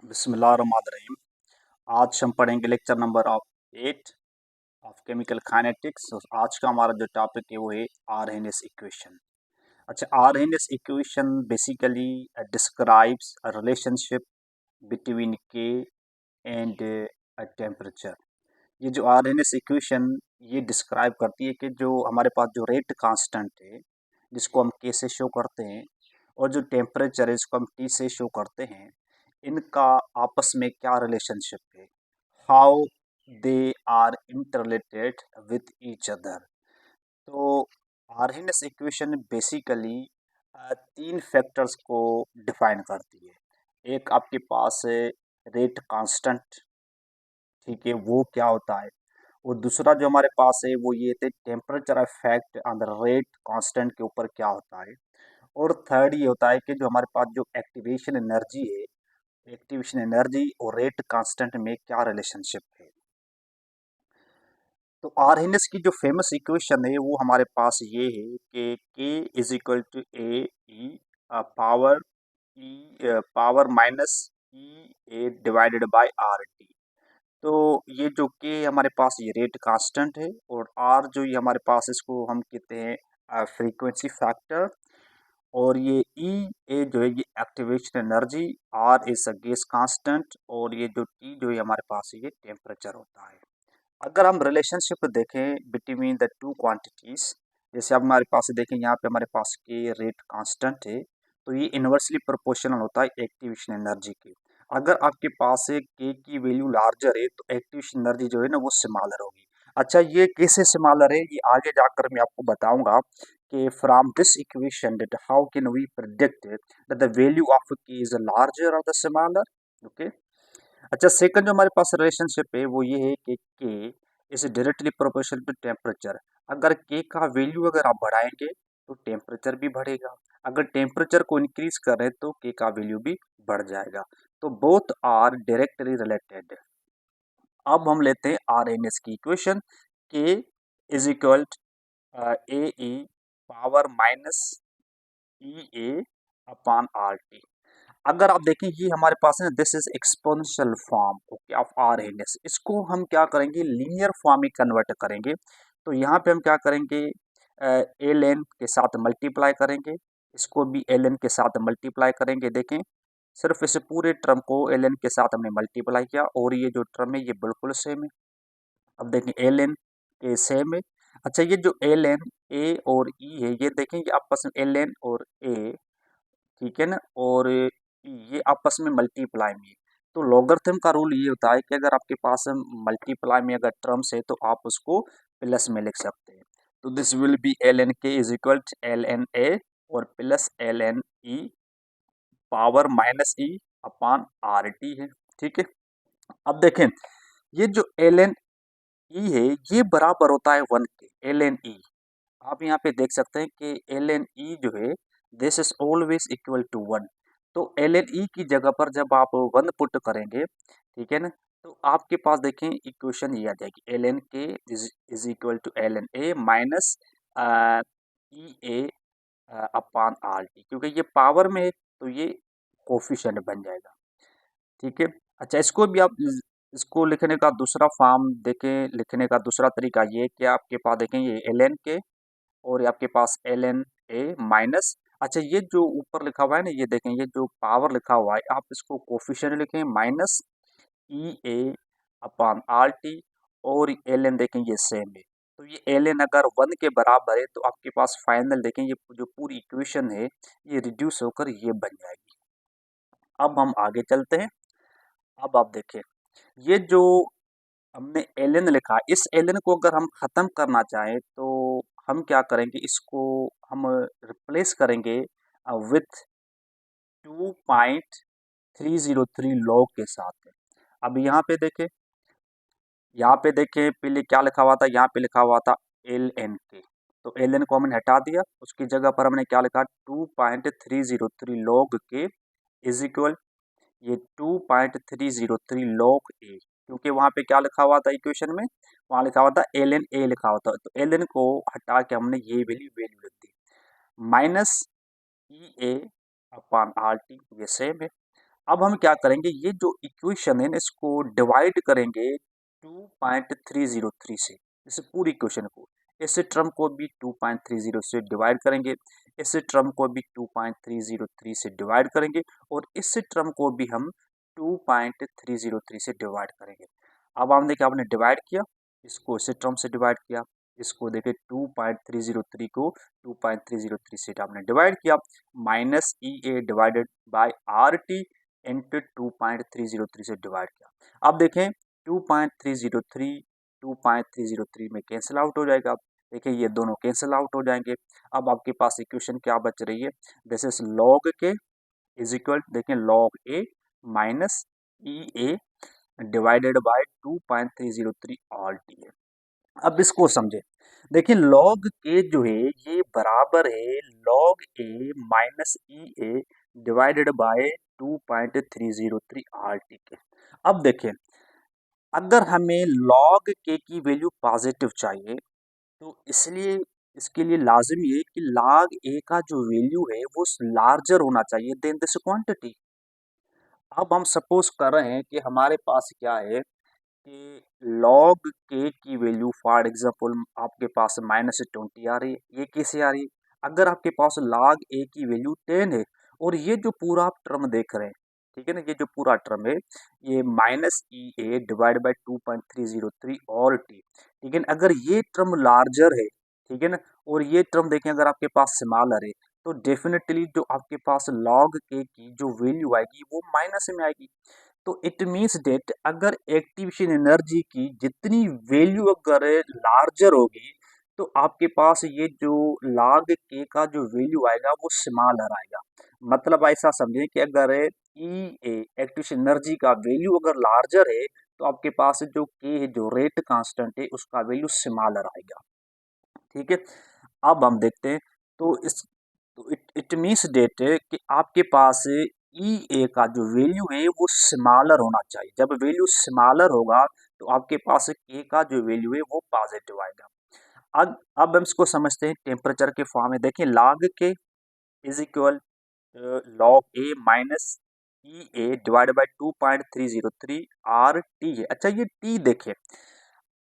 बिस्मिल्लाहिर्रहमानिर्रहीम। आज हम पढ़ेंगे lecture number of 8 of chemical kinetics. और आज का हमारा जो टॉपिक है वो है आरएनएस इक्वेशन। अच्छा, RNS equation basically describes a relationship between के एंड अ टेम्परेचर। ये जो आरएनएस इक्वेशन ये डिस्क्राइब करती है कि जो हमारे पास जो रेट कांस्टेंट है जिसको हम के से शो करते हैं, और जो टेम्परेचर है इसको हम टी से शो करते हैं, इनका आपस में क्या रिलेशनशिप है, how they are interrelated with each other. तो आर्हेनियस इक्वेशन बेसिकली तीन फैक्टर्स को डिफाइन करती है। एक आपके पास है रेट कांस्टेंट, ठीक है, वो क्या होता है। और दूसरा जो हमारे पास है वो ये थे temperature effect on the rate constant के ऊपर क्या होता है। और थर्ड ये होता है कि जो हमारे पास जो एक्टिवेशन एनर्जी है, एक्टिवेशन एनर्जी और रेट कांस्टेंट में क्या रिलेशनशिप है। तो आर्हेनियस की जो फेमस इक्वेशन है वो हमारे पास ये है कि K is equal to A E power power minus E A divided by R T. तो ये जो के हमारे पास ये रेट कांस्टेंट है, और आर जो ये हमारे पास इसको हम कहते हैं फ्रीक्वेंसी फैक्टर, और ये ई ए जो है ये activation energy, R is a gas constant, और ये जो टी जो है हमारे पास ये टेम्परेचर होता है। अगर हम रिलेशनशिप देखें बिटवीन द टू क्वांटिटीज, जैसे अब हमारे पास देखें यहाँ पे हमारे पास के रेट कांस्टेंट है, तो ये इन्वर्सली प्रोपोर्शनल होता है एक्टिवेशन एनर्जी के। अगर आपके पास के की वैल्यू लार्जर है तो एक्टिवेशन एनर्जी जो है ना वो स्मॉलर होगी। अच्छा, ये कैसे स्मॉलर है ये आगे जाकर मैं आपको बताऊंगा कि from this equation that how can we predict that the value of K is larger और द स्मॉलर। ओके। अच्छा, सेकंड जो हमारे पास रिलेशनशिप है वो ये है कि K is directly proportional to temperature. अगर के का वैल्यू अगर आप बढ़ाएंगे तो टेम्परेचर भी बढ़ेगा, अगर टेम्परेचर को इंक्रीज करें तो के का वैल्यू भी बढ़ जाएगा। तो बोथ आर डायरेक्टली रिलेटेड। अब हम लेते हैं आर एन एस की इक्वेशन। K is equal A E power minus E A upon R T. अगर आप देखें ये हमारे पास है ना, this is exponential form okay of Arrhenius. इसको हम क्या करेंगे, लीनियर फॉर्म में कन्वर्ट करेंगे। तो यहाँ पे हम क्या करेंगे, एल एन के साथ मल्टीप्लाई करेंगे, इसको भी एल एन के साथ मल्टीप्लाई करेंगे। देखें, सिर्फ इस पूरे टर्म को एल एन के साथ हमने मल्टीप्लाई किया, और ये जो टर्म है ये बिल्कुल सेम है। अब देखें एल एन के सेम है। अच्छा, ये जो एल एन ए और ई है, ये देखें ये आपस में एल एन और ए, ठीक है ना, और ये आपस में मल्टीप्लाई में है। तो लॉगरिथम का रूल ये होता है कि अगर आपके पास मल्टीप्लाई में अगर टर्म्स है तो आप उसको प्लस में लिख सकते हैं। तो this will be L N K is equal L N A और plus L N E power minus E upon R T है। ठीक है। अब देखें, ये जो एल एन ई है ये बराबर होता है 1 के, एल एन ई। आप यहाँ पे देख सकते हैं कि एल एन ई जो है this is always equal to 1। तो एल एन ई की जगह पर जब आप 1 पुट करेंगे, ठीक है ना, तो आपके पास देखें इक्वेशन ये आ जाएगी, L N K is equal to L N A minus E A upon R T. क्योंकि ये पावर में है तो ये कोफिशिएंट बन जाएगा। ठीक है। अच्छा, इसको भी आप इसको लिखने का दूसरा फॉर्म देखें, लिखने का दूसरा तरीका ये है कि आपके पास देखें ये एल एन के और ये आपके पास एल एन ए माइनस, अच्छा ये जो ऊपर लिखा हुआ है ना, ये देखें ये जो पावर लिखा हुआ है आप इसको कोफिशिएंट लिखें minus E A upon R T, और एल एन देखें ये सेम है। तो ये एल एन अगर 1 के बराबर है तो आपके पास फाइनल देखें ये जो पूरी इक्वेशन है ये रिड्यूस होकर ये बन जाएगी। अब हम आगे चलते हैं। अब आप देखें ये जो हमने एल एन लिखा, इस एल एन को अगर हम ख़त्म करना चाहें तो हम क्या करेंगे, इसको हम रिप्लेस करेंगे विथ 2.303 लॉग के साथ। अब यहाँ पे देखें पहले क्या लिखा हुआ था, यहाँ पे लिखा हुआ था एल एन के। तो एल एन को हमने हटा दिया, उसकी जगह पर हमने क्या लिखा, 2.303 लॉग के इज इक्वल ये 2.303 लॉग ए। क्योंकि वहाँ पे क्या लिखा हुआ था इक्वेशन में, वहाँ लिखा हुआ था एल एन ए लिखा हुआ था, तो एल एन को हटा के हमने ये वैल्यू लिख दी, minus E A upon R T, ये सेम है। अब हम क्या करेंगे, ये जो इक्वेशन है ना इसको डिवाइड करेंगे 2.303 से, इस पूरी इक्वेशन को, इस टर्म को भी 2.30 से डिवाइड करेंगे, इस टर्म को भी 2.303 से डिवाइड करेंगे और इस टर्म को भी हम 2.303 से डिवाइड करेंगे। अब हम देखिए आपने डिवाइड किया, इसको इस टर्म से डिवाइड किया, इसको देखिए 2.303 को 2.303 से आपने डिवाइड किया, minus E A divided by R T into 2.303 से डिवाइड किया। अब देखें 2.303 2.303 में कैंसिल आउट हो जाएगा, देखिए ये दोनों कैंसिल आउट हो जाएंगे। अब आपके पास इक्वेशन क्या बच रही है, दिस इज लॉग के इज इक्वल, देखें log A minus E A divided bye 2.303 all T है। अब इसको समझे, देखिए लॉग के जो है ये बराबर है log A minus E A divided bye 2.303 R T के। अब देखें अगर हमें लॉग के की वैल्यू पॉजिटिव चाहिए तो इसलिए इसके लिए लाजमी है कि log a का जो वैल्यू है वो लार्जर होना चाहिए देन दिस क्वांटिटी। अब हम सपोज कर रहे हैं कि हमारे पास क्या है कि log k की वैल्यू फॉर एग्जांपल आपके पास -20 आ रही है, ये कैसे आ रही है, अगर आपके पास log a की वैल्यू 10 है और ये जो पूरा आप टर्म देख रहे हैं, ठीक है ना, ये जो पूरा टर्म है ये minus E A divide by 2.303 और टी, ठीक है ना, अगर ये टर्म लार्जर है, ठीक है ना, और ये टर्म देखें अगर आपके पास स्मॉलर है तो डेफिनेटली जो आपके पास log k की जो वैल्यू आएगी वो माइनस में आएगी। तो इट मीन्स डेट अगर एक्टिवेशन एनर्जी की जितनी वैल्यू अगर लार्जर होगी तो आपके पास ये जो log k का जो वैल्यू आएगा वो स्मॉलर आएगा। मतलब ऐसा समझें कि अगर ई ए एक्टिवेशन एनर्जी का वैल्यू अगर लार्जर है तो आपके पास जो k है जो रेट कांस्टेंट है उसका वैल्यू स्मॉलर आएगा, ठीक है। अब हम देखते हैं तो इस तो इट मीन्स डेट कि आपके पास ई ए का जो वैल्यू है वो स्मॉलर होना चाहिए, जब वैल्यू स्मॉलर होगा तो आपके पास के का जो वैल्यू है वो पॉजिटिव आएगा। अब हम इसको समझते हैं टेम्परेचर के फॉर्म में, देखिए log K is equal log A minus E A divide by 2.303 R T है। अच्छा ये टी देखें,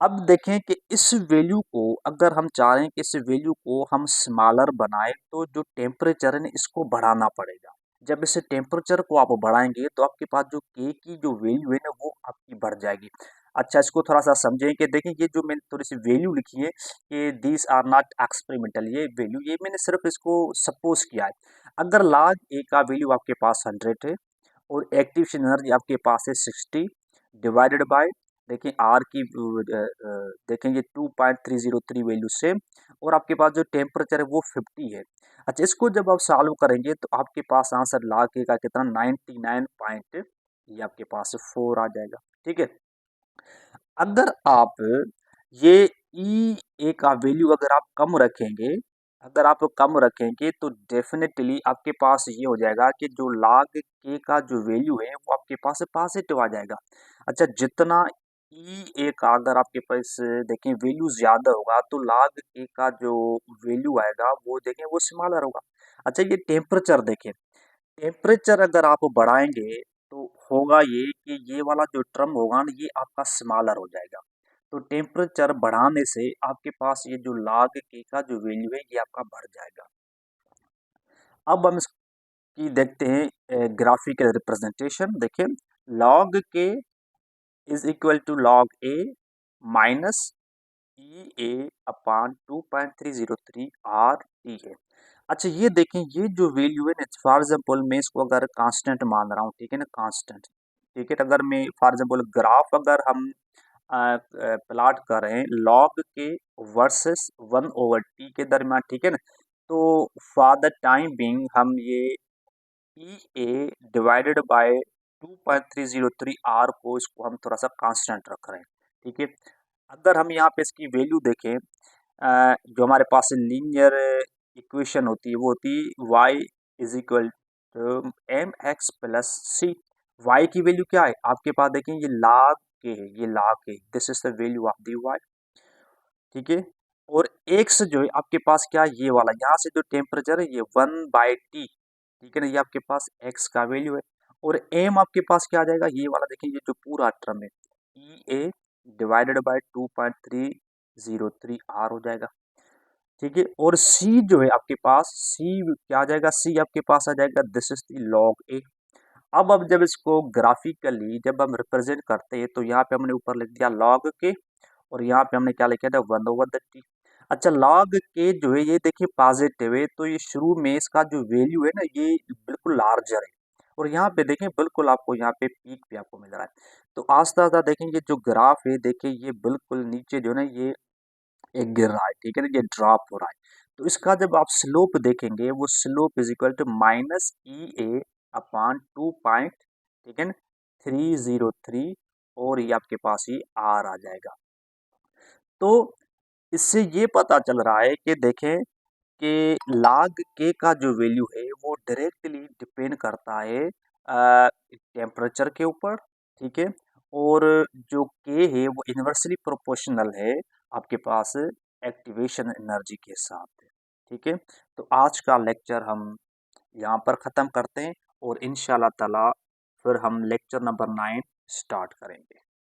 अब देखें कि इस वैल्यू को अगर हम चाह रहे हैं कि इस वैल्यू को हम स्मॉलर बनाएं तो जो टेम्परेचर है ना इसको बढ़ाना पड़ेगा। जब इस टेम्परेचर को आप बढ़ाएंगे तो आपके पास जो के की जो वैल्यू है ना वो आपकी बढ़ जाएगी। अच्छा इसको थोड़ा सा समझें कि देखें ये जो मैंने थोड़ी सी वैल्यू लिखी है कि दीज आर नॉट एक्सपेरिमेंटल, ये वैल्यू ये मैंने सिर्फ इसको सपोज किया है। अगर log ए का वैल्यू आपके पास 100 है और एक्टिव एनर्जी आपके पास है 60 डिवाइडेड बाय, देखिए आर की देखेंगे 2.303 वैल्यू से और आपके पास जो टेम्परेचर है वो 50 है। अच्छा इसको जब आप सॉल्व करेंगे तो आपके पास आंसर log के का कितना 99 पॉइंट ये आपके पास 4 आ जाएगा, ठीक है। अगर आप ये ई ए का वैल्यू अगर आप कम रखेंगे, अगर आप कम रखेंगे तो डेफिनेटली आपके पास ये हो जाएगा कि जो log के का जो वैल्यू है वो आपके पास पॉजिटिव आ जाएगा। अच्छा जितना ई ए का अगर आपके पास देखें वैल्यू ज़्यादा होगा तो log के का जो वैल्यू आएगा वो देखें वो स्मॉलर होगा। अच्छा ये टेम्परेचर देखें, टेम्परेचर अगर आप बढ़ाएंगे तो होगा ये कि ये वाला जो टर्म होगा ना ये आपका स्मॉलर हो जाएगा। तो टेम्परेचर बढ़ाने से आपके पास ये जो log के का जो वैल्यू है ये आपका बढ़ जाएगा। अब हम इसकी देखते हैं ग्राफिकल रिप्रेजेंटेशन, देखिए log K is equal to log A minus E A upon 2.303 R T है। अच्छा ये देखें ये जो वैल्यू है ना फॉर एग्जाम्पल मैं इसको अगर कांस्टेंट मान रहा हूँ, ठीक है ना, कांस्टेंट, ठीक है, अगर मैं फॉर एग्जाम्पल ग्राफ अगर हम प्लॉट कर रहे हैं लॉग के वर्सेस 1/t के दरमियान, ठीक है ना, तो फॉर द टाइम बीइंग हम ये ई ए डिवाइडेड बाय 2.303 आर को इसको हम थोड़ा सा कांस्टेंट रख रहे हैं, ठीक है। अगर हम यहाँ पे इसकी वैल्यू देखें जो हमारे पास लीनियर इक्वेशन होती है वो होती है Y is equal to M X plus C. Y की वैल्यू क्या है आपके पास, देखें ये log के है, ये log K, this is the value of the Y, ठीक है। और एक्स जो है आपके पास क्या है ये वाला, यहाँ से जो टेम्परेचर है ये 1/t, ठीक है ना, ये आपके पास एक्स का वैल्यू है। और एम आपके पास क्या आ जाएगा, ये वाला देखिए, ये जो पूरा टर्म है ई ए डिवाइडेड बाय 2.303 आर हो जाएगा, ठीक है। और सी जो है आपके पास, सी क्या आ जाएगा, सी आपके पास आ जाएगा दिस इज द लॉग ए। अब जब इसको ग्राफिकली जब हम रिप्रेजेंट करते हैं तो यहाँ पे हमने ऊपर लिख दिया लॉग के, और यहाँ पे हमने क्या लिखा था 1/टी। अच्छा, लॉग के जो है ये देखिए पॉजिटिव है, तो ये शुरू में इसका जो वैल्यू है ना ये बिल्कुल लार्जर है, और यहाँ पे देखें बिल्कुल आपको यहाँ पे पीक भी आपको मिल रहा है। तो आस्ता आस्ता देखेंगे जो ग्राफ है, देखिए ये बिल्कुल नीचे जो है ना ये एक गिर रहा है, ठीक है ना, ये ड्रॉप हो रहा है। तो इसका जब आप स्लोप देखेंगे, वो slope is equal to minus E A upon 2 point, ठीक है ना, 303, और ये आपके पास ही आर आ जाएगा। तो इससे ये पता चल रहा है कि देखें कि log k का जो वैल्यू है वो डायरेक्टली डिपेंड करता है टेम्परेचर के ऊपर, ठीक है, और जो k है वो इन्वर्सली प्रोपोर्शनल है आपके पास एक्टिवेशन एनर्जी के साथ, ठीक है। तो आज का लेक्चर हम यहाँ पर ख़त्म करते हैं, और इंशाल्लाह ताला फिर हम लेक्चर नंबर 9 स्टार्ट करेंगे।